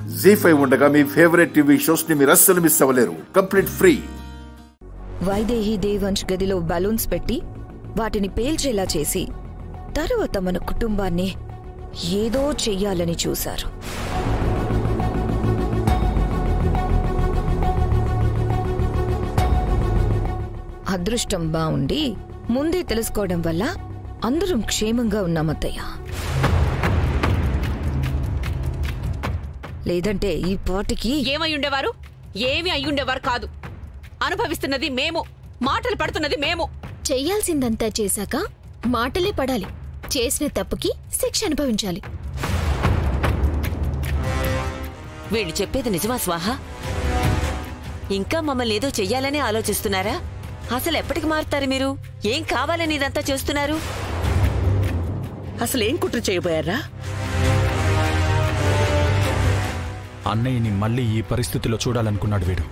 ZEE5 ఉండగా మీ favourite TV shows ని మీరు అస్సలు మిస్ అవ్వలేరు. Complete free. వైదేహి దేవంశ్ గదిలో బలూన్స్ పెట్టి వాటిని పేల్చేలా చేసి తరువాత మన కుటుంబాన్ని ఏదో చెయ్యాలని చూశారు. అదృష్టం బావుండి ముందే తెలుసుకోవడం వల్ల అందరం క్షేమంగా ఉన్నామత్తయ్య. లేదంటే ఈ పాటికి ఏమై ఉండేవారు? ఏమి అయ్యుండేవారు కాదు. అనుభవిస్తున్నది మేము, మాటలు పడుతున్నది మేము. చెయ్యాల్సిందంతా చేశాక మాటలే పడాలి. చేసిన తప్పుకి శిక్ష అనుభవించాలి. వీళ్ళు చెప్పేది నిజమా స్వాహ? ఇంకా మమ్మల్ని ఏదో చెయ్యాలని ఆలోచిస్తున్నారా? అసలు ఎప్పటికి మారుతారు మీరు? ఏం కావాలని ఇదంతా చేస్తున్నారు? అసలేం కుట్ర చేయబోయారా? అన్నయ్యని మళ్ళీ ఈ పరిస్థితిలో చూడాలనుకున్నాడు వీడు.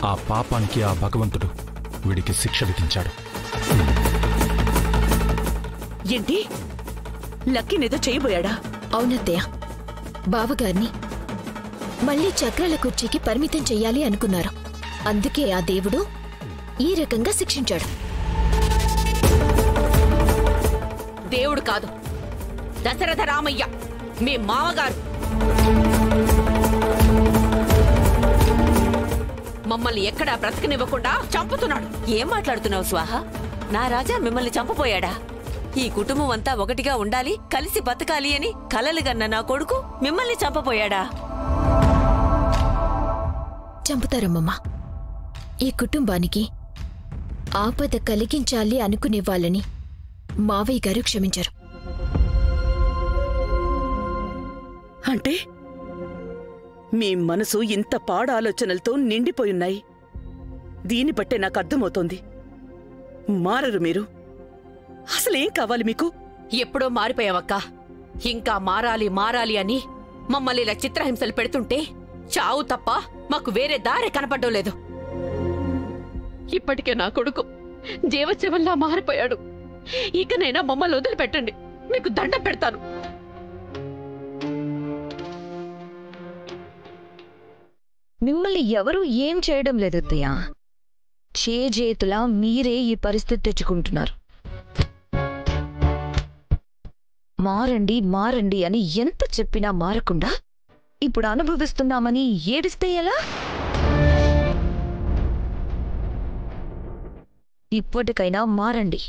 ఆ పాపానికి ఆ భగవంతుడు వీడికి శిక్ష విధించాడు. ఏంటి? లక్కీనేదో చేయబోయాడా? అవునత్తయ్య, బావగారిని మళ్ళీ చక్రాల కుర్చీకి పరిమితం చెయ్యాలి అనుకున్నారు. అందుకే ఆ దేవుడు ఈ రకంగా శిక్షించాడు. దేవుడు కాదు, దశరథ రామయ్య మీ మామగారు. మమ్మల్ని ఎక్కడా బ్రతకనివ్వకుండా చంపుతున్నాడు. ఏం మాట్లాడుతున్నావు స్వాహ? నా రాజా మిమ్మల్ని చంపపోయాడా? ఈ కుటుంబం అంతా ఒకటిగా ఉండాలి, కలిసి బతకాలి అని కలలుగన్న నా కొడుకు మిమ్మల్ని చంపపోయాడా? చంపుతారమ్మమ్మా. ఈ కుటుంబానికి ఆపద కలిగించాలి అనుకునే వాళ్ళని మావయ్య గారు క్షమించారు. అంటే మీ మనసు ఇంత పాడు ఆలోచనలతో నిండిపోయున్నాయి. దీన్ని బట్టే నాకు అర్థమవుతోంది. మారరు మీరు. అసలేం కావాలి మీకు? ఎప్పుడో మారిపోయావక్క. ఇంకా మారాలి మారాలి అని మమ్మల్ని ఇలా చిత్రహింసలు పెడుతుంటే చావు తప్ప మాకు వేరే దారి కనపడ్డం లేదు. ఇప్పటికే నా కొడుకు జీవశవంలా మారిపోయాడు. ఇకనైనా మమ్మల్ని వదిలిపెట్టండి, మీకు దండం పెడతాను. మిమ్మల్ని ఎవరూ ఏం చేయడం లేదత్తయ్య. చేతులా మీరే ఈ పరిస్థితి తెచ్చుకుంటున్నారు. మారండి మారండి అని ఎంత చెప్పినా మారకుండా ఇప్పుడు అనుభవిస్తున్నామని ఏడిస్తే ఎలా? ఇప్పటికైనా మారండి.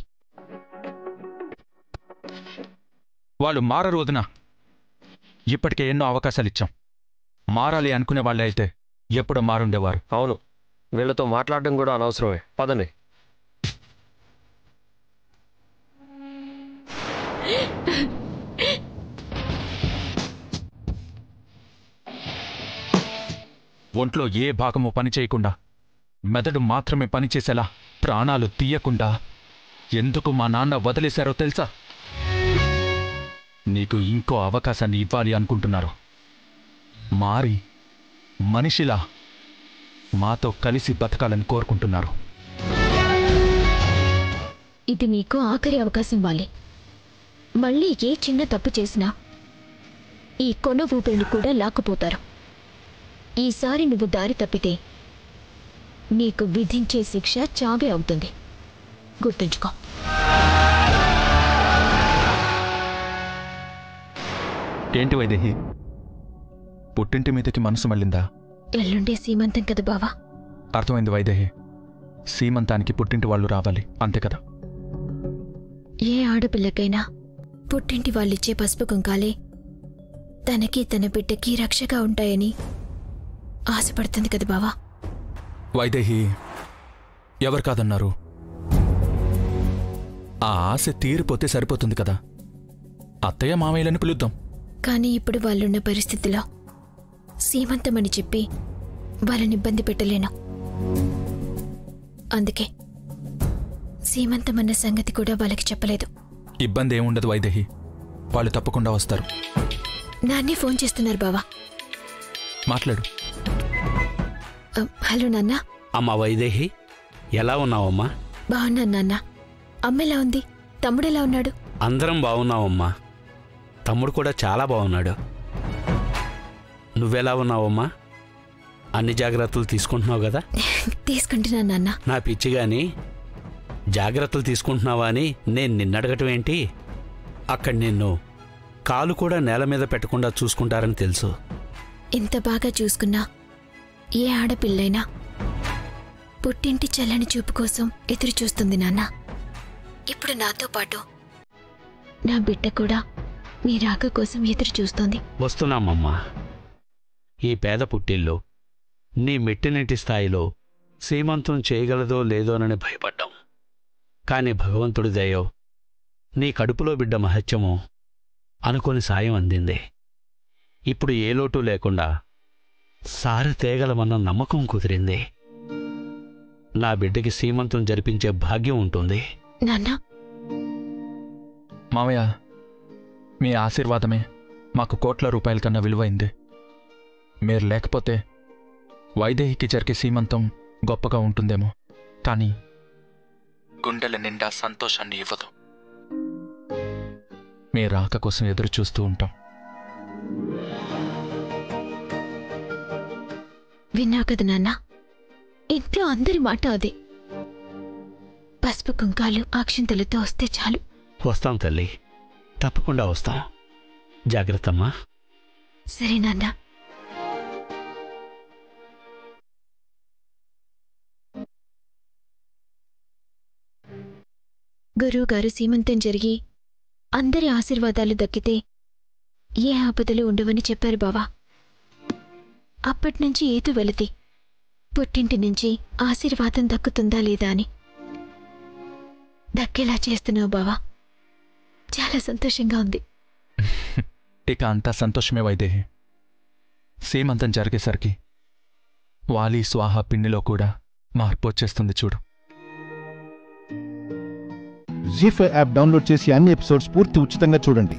వాళ్ళు మారరు వదినా. ఇప్పటికే ఎన్నో అవకాశాలిచ్చాం. మారాలి అనుకునే వాళ్ళే అయితే ఎప్పుడో మారుండేవారు. అవును, వీళ్ళతో మాట్లాడడం కూడా అనవసరమే. పదండి. ఒంట్లో ఏ భాగము పని చేయకుండా మెదడు మాత్రమే పనిచేసేలా ప్రాణాలు తీయకుండా ఎందుకు మా నాన్న వదిలేశారో తెలుసా? నీకు ఇంకో అవకాశాన్ని ఇవ్వాలి అనుకుంటున్నారు. మారి మనిషిలా మాతో కలిసి బతకాలని కోరుకుంటున్నారు. ఇది మీకు ఆఖరి అవకాశం వాలి. మళ్ళీ ఏ చిన్న తప్పు చేసినా ఈ కొన ఊపిరిని కూడా లాక్కుపోతారు. ఈసారి నువ్వు దారి తప్పితే నీకు విధించే శిక్ష చావే అవుతుంది. గుర్తుంచుకో. ఏంటి వైదేహి, పుట్టింటి మీదకి మనసు మళ్ళిందా? ఎల్లుండే సీమంతం కదా బావా. అర్థమైంది వైదేహి. సీమంతానికి పుట్టింటి వాళ్ళు రావాలి, అంతే కదా? ఏ ఆడపిల్లకైనా పుట్టింటి వాళ్ళిచ్చే పసుపు కుంకాలే తనకి తన బిడ్డకి రక్షగా ఉంటాయని ఆశపడుతుంది కదా బావా. వైదేహి, ఎవరు కాదన్నారు? ఆ ఆశ తీరిపోతే సరిపోతుంది కదా. అత్తయ్య మామయ్యలని పిలుద్దాం. కానీ ఇప్పుడు వాళ్ళున్న పరిస్థితిలో సీమంతమని చెప్పి వాళ్ళని ఇబ్బంది పెట్టలేను. అందుకే సీమంతమన్న సంగతి కూడా వాళ్ళకి చెప్పలేదు. ఇబ్బంది ఏముండదు వైదేహి, వాళ్ళు తప్పకుండా వస్తారు. నాన్నే ఫోన్ చేస్తున్నారు బావా. మాట్లాడు. హలో నాన్న. అమ్మా వైదేహి, ఎలా ఉన్నావమ్మా? బాగున్నాను నాన్న. అమ్మెలా ఉంది? తమ్ముడెలా ఉన్నాడు? అందరం బాగున్నావమ్మా. తమ్ముడు కూడా చాలా బాగున్నాడు. నువ్వెలా ఉన్నావమ్మా? అన్ని జాగ్రత్తలు తీసుకుంటున్నావు కదా? తీసుకుంటున్నా నాన్న. నా పిచ్చి గాని జాగ్రత్తలు తీసుకుంటున్నావా అని నేను నిన్నడగటం ఏంటి? అక్కడ నిన్ను కాలు కూడా నేల మీద పెట్టకుండా చూసుకుంటారని తెలుసు. ఇంత బాగా చూసుకున్నా ఏ ఆడపిల్లైనా పుట్టింటి చల్లని చూపు కోసం ఎదురు చూస్తుంది నాన్న. ఇప్పుడు నాతో పాటు నా బిడ్డ కూడా మీ రాక కోసం ఎదురు చూస్తోంది. వస్తున్నామమ్మా. ఈ పేద పుట్టిల్లో నీ మెట్టినింటి స్థాయిలో సీమంతం చేయగలదో లేదోనని భయపడ్డాం. కాని భగవంతుడి దయో నీ కడుపులో బిడ్డ మహత్యమో అనుకోని సాయం అందింది. ఇప్పుడు ఏ లోటు లేకుండా సారి తేగలమన్న నమ్మకం కుదిరింది. నా బిడ్డకి సీమంతం జరిపించే భాగ్యం ఉంటుంది. నాన్న, మావయ్య, మీ ఆశీర్వాదమే మాకు కోట్ల రూపాయల కన్నా విలువైంది. మీరు లేకపోతే వైదేహికి జరిగే సీమంతం గొప్పగా ఉంటుందేమో, కానీ గుండెల నిండా సంతోషాన్ని ఇవ్వదు. మీ రాక కోసం ఎదురు చూస్తూ ఉంటాం. విన్నావు కదా నాన్న, ఇంట్లో అందరి మాట అదే. పసుపు కుంకాలు అక్షింతలతో వస్తే చాలు. వస్తాం తల్లి, తప్పకుండా వస్తాం. జాగ్రత్తమ్మా. సరే నాన్న. గురువుగారు సీమంతం జరిగి అందరి ఆశీర్వాదాలు దక్కితే ఏ ఆపదలు ఉండవని చెప్పారు బావా. అప్పటినుంచి ఏతు వెళితే పుట్టింటి నుంచి ఆశీర్వాదం దక్కుతుందా లేదా అని దక్కేలా చేస్తున్నావు బావా. చాలా సంతోషంగా ఉంది. ఇక అంతా సంతోషమే వైదేహి. సీమంతం జరిగేసరికి వాలి స్వాహ పిండిలో కూడా మార్పు వచ్చేస్తుంది చూడు. జీ5 యాప్ డౌన్లోడ్ చేసి అన్ని ఎపిసోడ్స్ పూర్తి ఉచితంగా చూడండి.